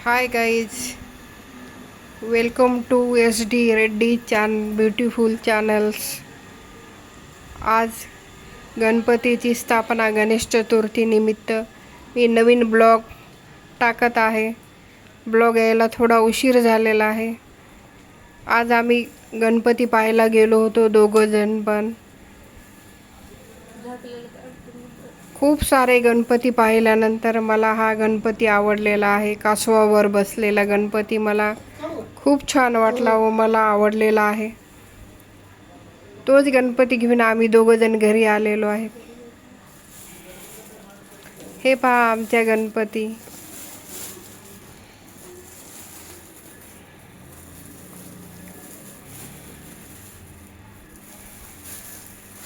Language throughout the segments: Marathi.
Hi guys, welcome to SD Reddy Beautiful Channels. आज गणपतीची स्थापना गणेश चतुर्थी निमित्त मी नवीन ब्लॉग टाकत आहे. ब्लॉग यायला थोडा उशीर झालेला आहे. आज आम्ही गणपती पाहायला गेलो होतो दोघं जण, पण खूप सारे गणपती पाहिल्यानंतर मला हा गणपती आवडलेला आहे. कासवावर बसलेला गणपती मला खूप छान वाटला व मला आवडलेला आहे. तोच गणपती घेऊन आम्ही दोघं जण घरी आलेलो आहे. हे पहा आमच्या गणपती.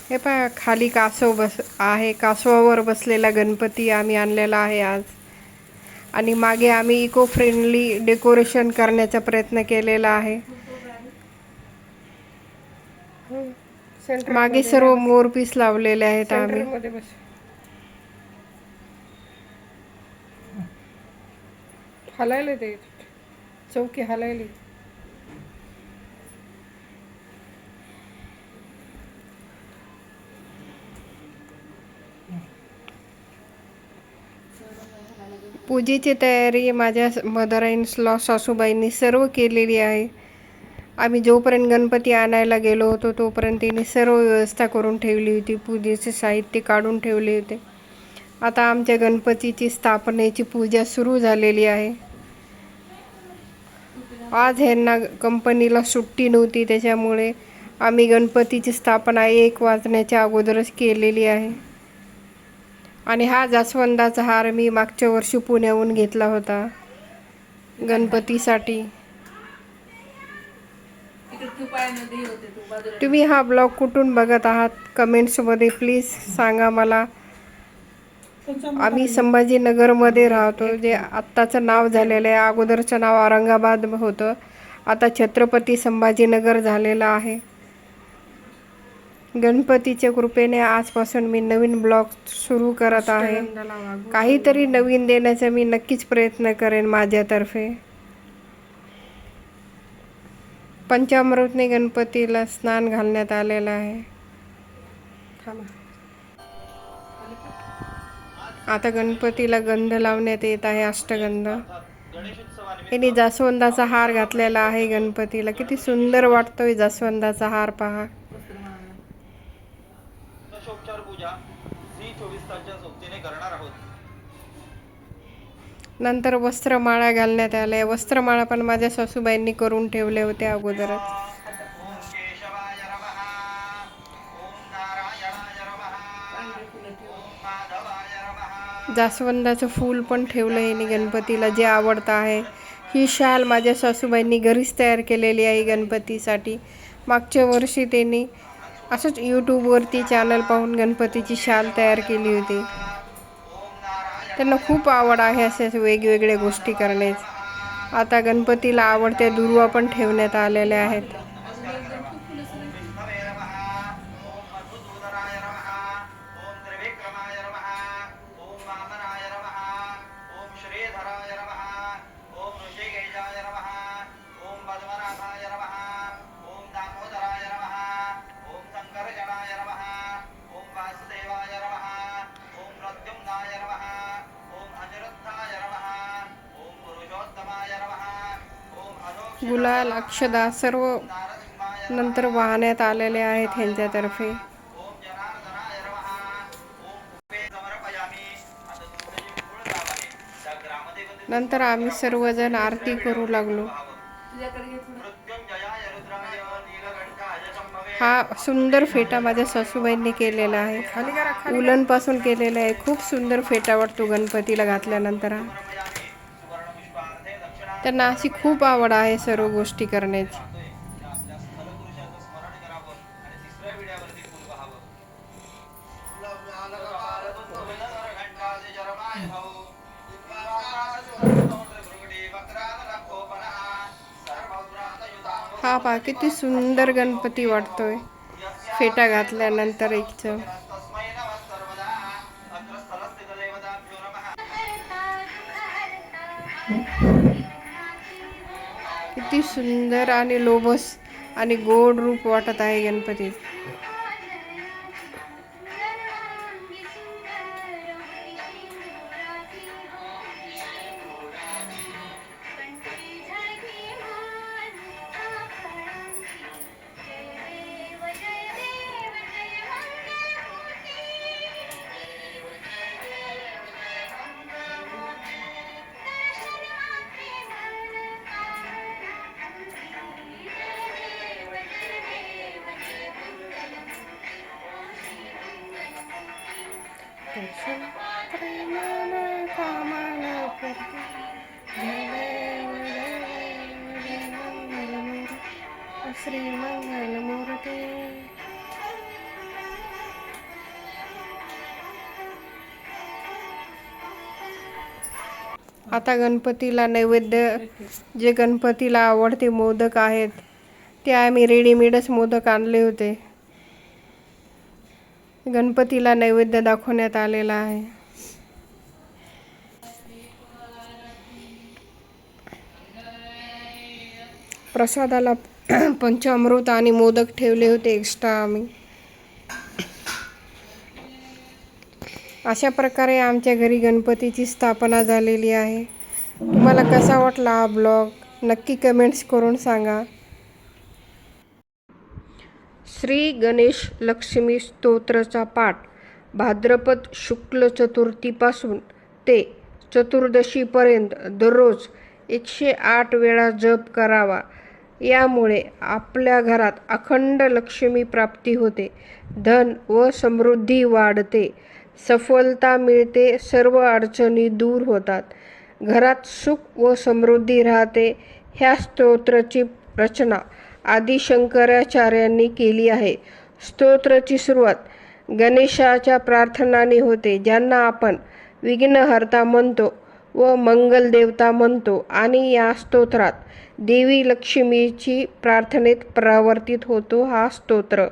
हे पहा खाली कासव आहे. कासवावर बसलेला गणपती आम्ही आणलेला आहे आज. आणि मागे आम्ही इको फ्रेंडली डेकोरेशन करण्याचा प्रयत्न केलेला आहे. मागे सर्व मोरपीस लावलेले आहेत आम्ही. हलायले ते चौकी हलायली. पूजेची तयारी माझ्या मदर इन लॉ सासूबाईंनी सर्व केलेली आहे. आम्ही जोपर्यंत गणपती आणायला गेलो होतो तोपर्यंत तिने सर्व व्यवस्था करून ठेवली होती. पूजेचे साहित्य काढून ठेवले होते. आता आमच्या गणपतीची स्थापनेची पूजा सुरू झालेली आहे. आज ह्यांना कंपनीला सुट्टी नव्हती, त्याच्यामुळे आम्ही गणपतीची स्थापना 1 वाजण्याच्या अगोदरच केलेली आहे. आणि हा जास्वंदाचा हार मी मागच्या वर्षी पुण्याहून घेतला होता गणपतीसाठी. तुम्ही हा ब्लॉग कुठून बघत आहात कमेंट्समध्ये प्लीज सांगा मला. आम्ही संभाजीनगरमध्ये राहतो, जे आत्ताचं नाव झालेलं आहे. अगोदरचं नाव औरंगाबाद होतं, आता छत्रपती संभाजीनगर झालेलं आहे. गणपतीच्या कृपेने आजपासून मी नवीन ब्लॉग सुरू करत आहे. काहीतरी नवीन देण्याचा मी नक्कीच प्रयत्न करेन माझ्यातर्फे. पंचामृतने गणपतीला स्नान घालण्यात आलेलं आहे. आता गणपतीला गंध लावण्यात येत आहे, अष्टगंध. यांनी जास्वंदाचा हार घातलेला आहे गणपतीला. किती सुंदर वाटतोय जास्वंदाचा हार पहा. नंतर वस्त्रमाळा घालण्यात आल्या. वस्त्रमाळा पण माझ्या सासूबाईंनी करून ठेवले होते अगोदरच. जास्वंदाचं फूल पण ठेवलं आहे गणपतीला, जे आवडतं आहे. ही शाल माझ्या सासूबाईंनी घरीच तयार केलेली आहे गणपतीसाठी. मागच्या वर्षी त्यांनी असंच यूट्यूबवरती चॅनल पाहून गणपतीची शाल तयार केली होती. त्यांना खूप आवड आहे अशा वेगवेगळ्या गोष्टी करण्याची. आता गणपतीला आवडत्या दुर्वा पण ठेवण्यात आलेल्या आहेत. गुलाल, अक्षदा सर्व नंतर वाहण्यात आलेले आहेत ह्यांच्यातर्फे. नंतर आम्ही सर्वजण आरती करू लागलो. हा सुंदर फेटा माझ्या सासूबाईंनी केलेला आहे. उलन पासून केलेला आहे. खूप सुंदर फेटा वाटतो गणपतीला घातल्यानंतर. त्यांना अशी खूप आवड आहे सर्व गोष्टी करण्याची. हा पहा किती सुंदर गणपती वाटतोय फेटा घातल्यानंतर. एक किती सुंदर आणि लोभस आणि गोड रूप वाटत आहे गणपती. श्री मंगल मूर्ती. आता गणपतीला नैवेद्य, जे गणपतीला आवडते मोदक आहेत ते आम्ही रेडीमेडच मोदक आणले होते. गणपतीला नैवेद्य दाखवण्यात आलेला आहे. प्रसादाला पंचामृत आणि मोदक ठेवले होते एक्स्ट्रा आम्ही. अशा प्रकारे आमच्या घरी गणपतीची स्थापना झालेली आहे. तुम्हाला कसा वाटला हा ब्लॉग नक्की कमेंट्स करून सांगा. श्री गणेश लक्ष्मी स्तोत्राचा पाठ भाद्रपद शुक्ल चतुर्थीपासून ते चतुर्दशीपर्यंत दररोज 108 वेळा जप करावा. यामुळे आपल्या घरात अखंड लक्ष्मी प्राप्ती होते, धन व समृद्धी वाढते, सफलता मिळते, सर्व अडचणी दूर होतात, घरात सुख व समृद्धी राहते. ह्या स्तोत्राची रचना आदि शंकराचार्यांनी केली आहे. स्तोत्राची सुरुवात गणेशाच्या प्रार्थनाने होते, ज्यांना आपण विघ्नहर्ता म्हणतो व मंगल देवता म्हणतो, आणि या स्तोत्रात देवी लक्ष्मीची प्रार्थनेत परावर्तित होतो. हा स्तोत्र